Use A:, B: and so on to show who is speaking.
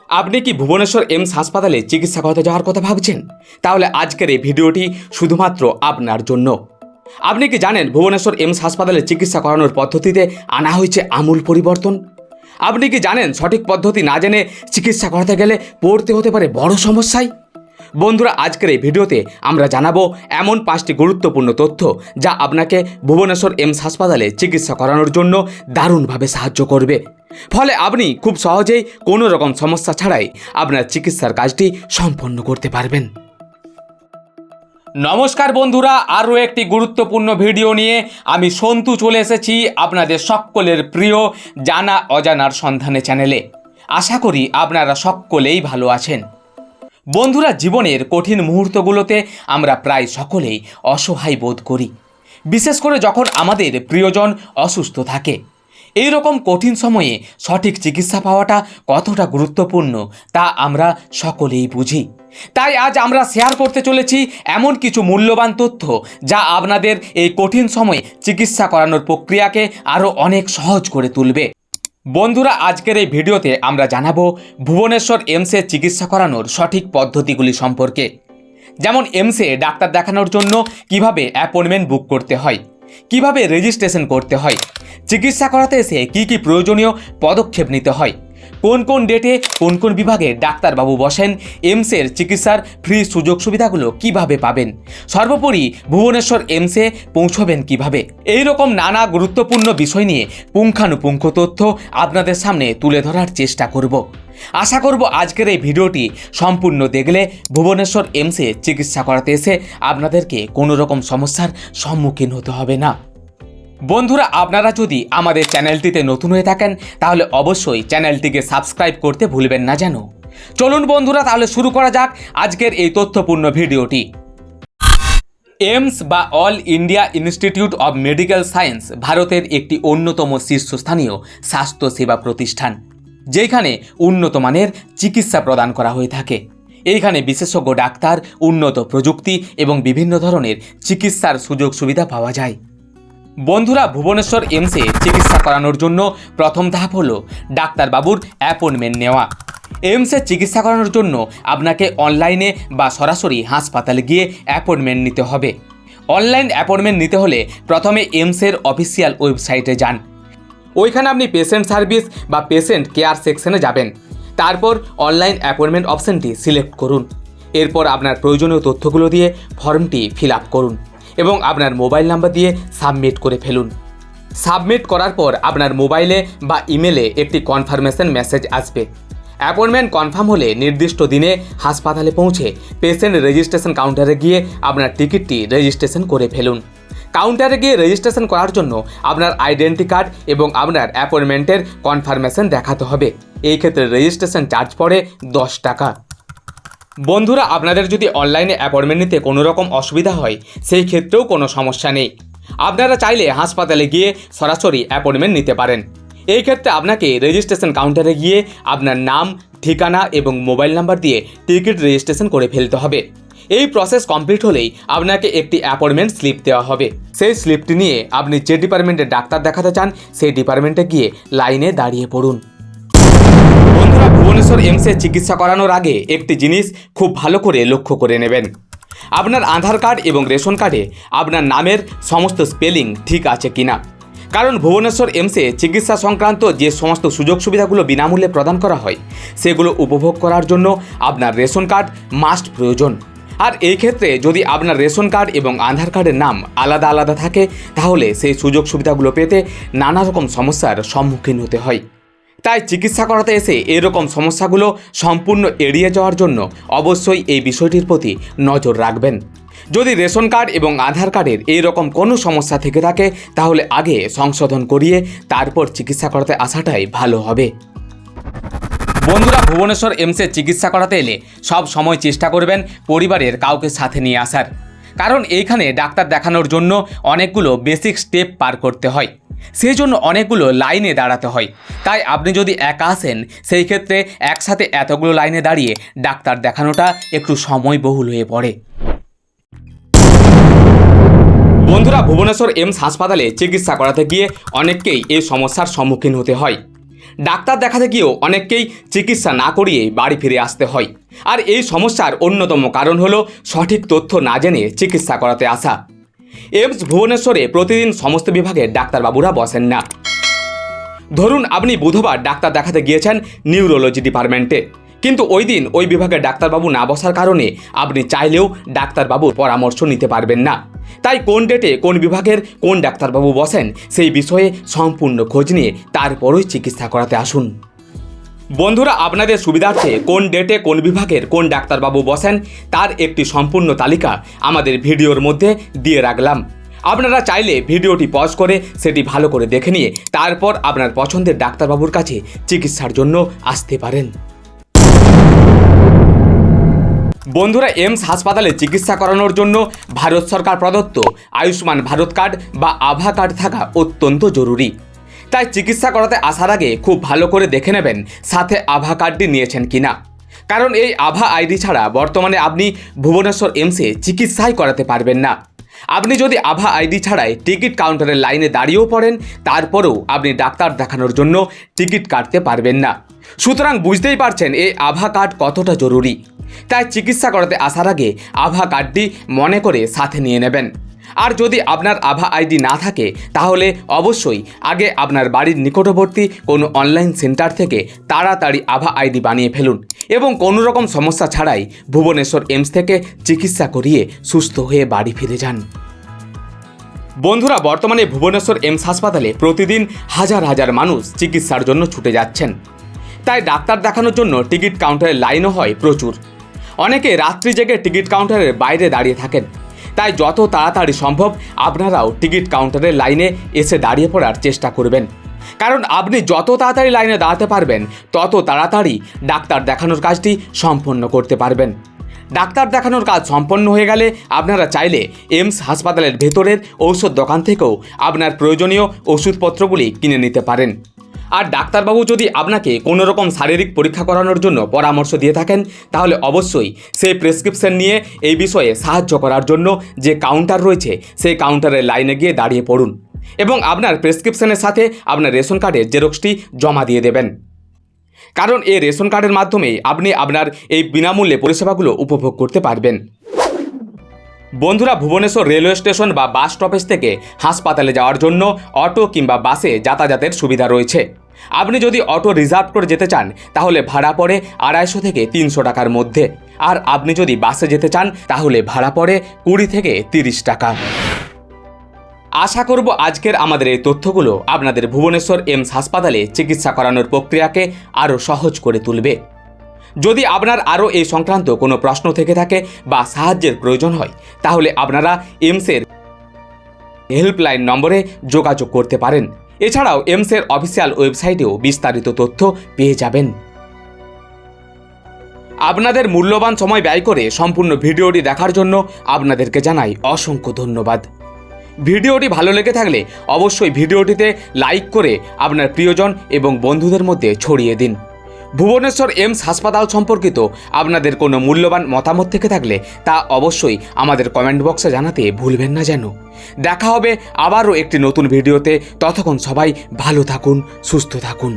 A: আপনি কি ভুবনেশ্বর এমস হাসপাতালে চিকিৎসা করাতে যাওয়ার কথা ভাবছেন? তাহলে আজকের এই ভিডিওটি শুধুমাত্র আপনার জন্য। আপনি কি জানেন ভুবনেশ্বর এমস হাসপাতালে চিকিৎসা করানোর পদ্ধতিতে আনা হয়েছে আমূল পরিবর্তন? আপনি কি জানেন সঠিক পদ্ধতি না জেনে চিকিৎসা করাতে গেলে পড়তে হতে পারে বড় সমস্যায়? বন্ধুরা, আজকের এই ভিডিওতে আমরা জানাবো এমন 5টি গুরুত্বপূর্ণ তথ্য যা আপনাকে ভুবনেশ্বর এমস হাসপাতালে চিকিৎসা করানোর জন্য দারুণভাবে সাহায্য করবে। ফলে আপনি খুব সহজেই কোনো রকম সমস্যা ছাড়াই আপনার চিকিৎসার কাজটি সম্পন্ন করতে পারবেন। নমস্কার বন্ধুরা, আরও একটি গুরুত্বপূর্ণ ভিডিও নিয়ে আমি সন্তু চলে এসেছি আপনাদের সকলের প্রিয় জানা অজানার সন্ধানে চ্যানেলে। আশা করি আপনারা সকলেই ভালো আছেন। বন্ধুরা, জীবনের কঠিন মুহূর্তগুলোতে আমরা প্রায় সকলেই অসহায় বোধ করি, বিশেষ করে যখন আমাদের প্রিয়জন অসুস্থ থাকে। এই রকম কঠিন সময়ে সঠিক চিকিৎসা পাওয়াটা কতটা গুরুত্বপূর্ণ তা আমরা সকলেই বুঝি। তাই আজ আমরা শেয়ার করতে চলেছি এমন কিছু মূল্যবান তথ্য যা আপনাদের এই কঠিন সময়ে চিকিৎসা করানোর প্রক্রিয়াকে আরও অনেক সহজ করে তুলবে। বন্ধুরা, আজকের এই ভিডিওতে আমরা জানাবো ভুবনেশ্বর এমসে চিকিৎসা করানোর সঠিক পদ্ধতিগুলি সম্পর্কে। যেমন এমসে ডাক্তার দেখানোর জন্য কিভাবে অ্যাপয়েন্টমেন্ট বুক করতে হয়, কিভাবে রেজিস্ট্রেশন করতে হয়, চিকিৎসা করাতে এসে কি কি প্রয়োজনীয় পদক্ষেপ নিতে হয়, কোন কোন ডেটে কোন কোন বিভাগে ডাক্তারবাবু বসেন, এমসের চিকিৎসার ফ্রি সুযোগ সুবিধাগুলো কিভাবে পাবেন, সর্বোপরি ভুবনেশ্বর এমসে পৌঁছবেন কিভাবে, এই রকম নানা গুরুত্বপূর্ণ বিষয় নিয়ে পুঙ্খানুপুঙ্খ তথ্য আপনাদের সামনে তুলে ধরার চেষ্টা করব। আশা করব আজকের এই ভিডিওটি সম্পূর্ণ দেখলে ভুবনেশ্বর এমসে চিকিৎসা করাতে এসে আপনাদেরকে কোনো রকম সমস্যার সম্মুখীন হতে হবে না। বন্ধুরা, আপনারা যদি আমাদের চ্যানেলটিতে নতুন হয়ে থাকেন তাহলে অবশ্যই চ্যানেলটিকে সাবস্ক্রাইব করতে ভুলবেন না যেন। চলুন বন্ধুরা, তাহলে শুরু করা যাক আজকের এই তথ্যপূর্ণ ভিডিওটি। এমস বা all India institute of medical science ভারতের একটি অন্যতম শীর্ষস্থানীয় স্বাস্থ্যসেবা প্রতিষ্ঠান, যেখানে উন্নত মানের চিকিৎসা প্রদান করা হয়ে থাকে। এইখানে বিশেষজ্ঞ ডাক্তার, উন্নত প্রযুক্তি এবং বিভিন্ন ধরনের চিকিৎসার সুযোগ সুবিধা পাওয়া যায়। বন্ধুরা, ভুবনেশ্বর এমসে চিকিৎসা করানোর জন্য প্রথম ধাপ হলো ডাক্তারবাবুর অ্যাপয়েন্টমেন্ট নেওয়া। এমসে চিকিৎসা করানোর জন্য আপনাকে অনলাইনে বা সরাসরি হাসপাতালে গিয়ে অ্যাপয়েন্টমেন্ট নিতে হবে। অনলাইন অ্যাপয়েন্টমেন্ট নিতে হলে প্রথমে এমসের অফিসিয়াল ওয়েবসাইটে যান। ওইখানে আপনি পেশেন্ট সার্ভিস বা পেশেন্ট কেয়ার সেকশনে যাবেন। তারপর অনলাইন অ্যাপয়েন্টমেন্ট অপশানটি সিলেক্ট করুন। এরপর আপনার প্রয়োজনীয় তথ্যগুলো দিয়ে ফর্মটি ফিল আপ করুন এবং আপনার মোবাইল নাম্বার দিয়ে সাবমিট করে ফেলুন। সাবমিট করার পর আপনার মোবাইলে বা ইমেলে একটি কনফার্মেশন মেসেজ আসবে। অ্যাপয়েন্টমেন্ট কনফার্ম হলে নির্দিষ্ট দিনে হাসপাতালে পৌঁছে পেশেন্ট রেজিস্ট্রেশন কাউন্টারে গিয়ে আপনার টিকিটটি রেজিস্ট্রেশন করে ফেলুন। কাউন্টারে গিয়ে রেজিস্ট্রেশন করার জন্য আপনার আইডেন্টি কার্ড এবং আপনার অ্যাপয়েন্টমেন্টের কনফার্মেশন দেখাতে হবে। এই ক্ষেত্রে রেজিস্ট্রেশন চার্জ পড়ে 10 টাকা। বন্ধুরা, আপনাদের যদি অনলাইনে অ্যাপয়েন্টমেন্ট নিতে কোনো রকম অসুবিধা হয় সেই ক্ষেত্রেও কোনো সমস্যা নেই। আপনারা চাইলে হাসপাতালে গিয়ে সরাসরি অ্যাপয়েন্টমেন্ট নিতে পারেন। এই ক্ষেত্রে আপনাকে রেজিস্ট্রেশন কাউন্টারে গিয়ে আপনার নাম, ঠিকানা এবং মোবাইল নাম্বার দিয়ে টিকিট রেজিস্ট্রেশন করে ফেলতে হবে। এই প্রসেস কমপ্লিট হলেই আপনাকে একটি অ্যাপয়েন্টমেন্ট স্লিপ দেওয়া হবে। সেই স্লিপটি নিয়ে আপনি যে ডিপার্টমেন্টে ডাক্তার দেখাতে চান সেই ডিপার্টমেন্টে গিয়ে লাইনে দাঁড়িয়ে পড়ুন। বন্ধুরা, ভুবনেশ্বর এমসে চিকিৎসা করানোর আগে একটি জিনিস খুব ভালো করে লক্ষ্য করে নেবেন। আপনার আধার কার্ড এবং রেশন কার্ডে আপনার নামের সমস্ত স্পেলিং ঠিক আছে কিনা। কারণ ভুবনেশ্বর এমসে চিকিৎসা সংক্রান্ত যে সমস্ত সুযোগ সুবিধাগুলো বিনামূল্যে প্রদান করা হয় সেগুলো উপভোগ করার জন্য আপনার রেশন কার্ড মাস্ট প্রয়োজন। আর এই ক্ষেত্রে যদি আপনার রেশন কার্ড এবং আধার কার্ডের নাম আলাদা আলাদা থাকে তাহলে সেই সুযোগ সুবিধাগুলো পেতে নানা রকম সমস্যার সম্মুখীন হতে হয়। তাই চিকিৎসা করাতে এসে এরকম সমস্যাগুলো সম্পূর্ণ এড়িয়ে যাওয়ার জন্য অবশ্যই এই বিষয়টির প্রতি নজর রাখবেন। যদি রেশন কার্ড এবং আধার কার্ডের এই রকম কোনো সমস্যা থেকে থাকে তাহলে আগে সংশোধন করিয়ে তারপর চিকিৎসা করাতে আসাটাই ভালো হবে। বন্ধুরা, ভুবনেশ্বর এমসে চিকিৎসা করাতে এলে সব সময় চেষ্টা করবেন পরিবারের কাউকে সাথে নিয়ে আসার। কারণ এইখানে ডাক্তার দেখানোর জন্য অনেকগুলো বেসিক স্টেপ পার করতে হয়, সেই জন্য অনেকগুলো লাইনে দাঁড়াতে হয়। তাই আপনি যদি একা আসেন সেই ক্ষেত্রে একসাথে এতগুলো লাইনে দাঁড়িয়ে ডাক্তার দেখানোটা একটু সময়বহুল হয়ে পড়ে। বন্ধুরা, ভুবনেশ্বর এমস হাসপাতালে চিকিৎসা করাতে গিয়ে অনেককেই এই সমস্যার সম্মুখীন হতে হয়। ডাক্তার দেখাতে গিয়েও অনেককেই চিকিৎসা না করিয়ে বাড়ি ফিরে আসতে হয়। আর এই সমস্যার অন্যতম কারণ হলো সঠিক তথ্য না জেনে চিকিৎসা করাতে আসা। এইমস ভুবনেশ্বরে প্রতিদিন সমস্ত বিভাগের ডাক্তারবাবুরা বসেন না। ধরুন আপনি বুধবার ডাক্তার দেখাতে গিয়েছেন নিউরোলজি ডিপার্টমেন্টে, কিন্তু ওই দিন ওই বিভাগের ডাক্তারবাবু না বসার কারণে আপনি চাইলেও ডাক্তারবাবুর পরামর্শ নিতে পারবেন না। তাই কোন ডেটে কোন বিভাগের কোন ডাক্তারবাবু বসেন সেই বিষয়ে সম্পূর্ণ খোঁজ নিয়ে তারপরই চিকিৎসা করাতে আসুন। বন্ধুরা, আপনাদের সুবিধার্থে কোন ডেটে কোন বিভাগের কোন ডাক্তারবাবু বসেন তার একটি সম্পূর্ণ তালিকা আমাদের ভিডিওর মধ্যে দিয়ে রাখলাম। আপনারা চাইলে ভিডিওটি পজ করে সেটি ভালো করে দেখে নিয়ে তারপর আপনার পছন্দের ডাক্তারবাবুর কাছে চিকিৎসার জন্য আসতে পারেন। বন্ধুরা, এইমস হাসপাতালে চিকিৎসা করানোর জন্য ভারত সরকার প্রদত্ত আয়ুষ্মান ভারত কার্ড বা আভা কার্ড থাকা অত্যন্ত জরুরি। তাই চিকিৎসা করাতে আসার আগে খুব ভালো করে দেখে নেবেন সাথে আভা কার্ডটি নিয়েছেন কিনা। কারণ এই আভা আইডি ছাড়া বর্তমানে আপনি ভুবনেশ্বর এইমসে চিকিৎসাই করাতে পারবেন না। আপনি যদি আভা আইডি ছাড়াই টিকিট কাউন্টারের লাইনে দাঁড়িয়েও পড়েন, তারপরেও আপনি ডাক্তার দেখানোর জন্য টিকিট কাটতে পারবেন না। সুতরাং বুঝতেই পারছেন এই আভা কার্ড কতটা জরুরি। তাই চিকিৎসা করাতে আসার আগে আভা কার্ডটি মনে করে সাথে নিয়ে নেবেন। আর যদি আপনার আভা আইডি না থাকে তাহলে অবশ্যই আগে আপনার বাড়ির নিকটবর্তী কোনো অনলাইন সেন্টার থেকে তাড়াতাড়ি আভা আইডি বানিয়ে ফেলুন এবং কোনো রকম সমস্যা ছাড়াই ভুবনেশ্বর এইমস থেকে চিকিৎসা করিয়ে সুস্থ হয়ে বাড়ি ফিরে যান। বন্ধুরা, বর্তমানে ভুবনেশ্বর এইমস হাসপাতালে প্রতিদিন হাজার হাজার মানুষ চিকিৎসার জন্য ছুটে যাচ্ছেন। তাই ডাক্তার দেখানোর জন্য টিকিট কাউন্টারের লাইনও হয় প্রচুর। অনেকে রাত্রি জেগে টিকিট কাউন্টারের বাইরে দাঁড়িয়ে থাকেন। তাই যত তাড়াতাড়ি সম্ভব আপনারাও টিকিট কাউন্টারের লাইনে এসে দাঁড়িয়ে পড়ার চেষ্টা করবেন। কারণ আপনি যত তাড়াতাড়ি লাইনে দাঁড়াতে পারবেন তত তাড়াতাড়ি ডাক্তার দেখানোর কাজটি সম্পন্ন করতে পারবেন। ডাক্তার দেখানোর কাজ সম্পন্ন হয়ে গেলে আপনারা চাইলে এইমস হাসপাতালের ভেতরের ঔষধ দোকান থেকেও আপনার প্রয়োজনীয় ওষুধপত্রগুলি কিনে নিতে পারেন। আর ডাক্তারবাবু যদি আপনাকে কোনো রকম শারীরিক পরীক্ষা করানোর জন্য পরামর্শ দিয়ে থাকেন তাহলে অবশ্যই সেই প্রেসক্রিপশন নিয়ে এই বিষয়ে সাহায্য করার জন্য যে কাউন্টার রয়েছে সেই কাউন্টারের লাইনে গিয়ে দাঁড়িয়ে পড়ুন এবং আপনার প্রেসক্রিপশনের সাথে আপনার রেশন কার্ডের জেরক্সটি জমা দিয়ে দেবেন। কারণ এই রেশন কার্ডের মাধ্যমেই আপনি আপনার এই বিনামূল্যে পরিষেবাগুলো উপভোগ করতে পারবেন। বন্ধুরা, ভুবনেশ্বর রেলওয়ে স্টেশন বা বাস স্টপেজ থেকে হাসপাতালে যাওয়ার জন্য অটো কিংবা বাসে যাতায়াতের সুবিধা রয়েছে। আপনি যদি অটো রিজার্ভ করে যেতে চান তাহলে ভাড়া পড়ে 250 থেকে 300 টাকার মধ্যে, আর আপনি যদি বাসে যেতে চান তাহলে ভাড়া পড়ে 20 থেকে 30 টাকা। আশা করব আজকের আমাদের এই তথ্যগুলো আপনাদের ভুবনেশ্বর এইমস হাসপাতালে চিকিৎসা করানোর প্রক্রিয়াকে আরও সহজ করে তুলবে। যদি আপনার আরও এই সংক্রান্ত কোনো প্রশ্ন থেকে থাকে বা সাহায্যের প্রয়োজন হয় তাহলে আপনারা এইমসের হেল্পলাইন নম্বরে যোগাযোগ করতে পারেন। এছাড়াও এইমসের অফিসিয়াল ওয়েবসাইটেও বিস্তারিত তথ্য পেয়ে যাবেন। আপনাদের মূল্যবান সময় ব্যয় করে সম্পূর্ণ ভিডিওটি দেখার জন্য আপনাদেরকে জানাই অসংখ্য ধন্যবাদ। ভিডিওটি ভালো লেগে থাকলে অবশ্যই ভিডিওটিতে লাইক করে আপনার প্রিয়জন এবং বন্ধুদের মধ্যে ছড়িয়ে দিন। ভুবনেশ্বর এইমস হাসপাতাল সম্পর্কিত আপনাদের কোনো মূল্যবান মতামত থেকে থাকলে তা অবশ্যই আমাদের কমেন্ট বক্সে জানাতে ভুলবেন না যেন। দেখা হবে আবারও একটি নতুন ভিডিওতে। ততক্ষণ সবাই ভালো থাকুন, সুস্থ থাকুন।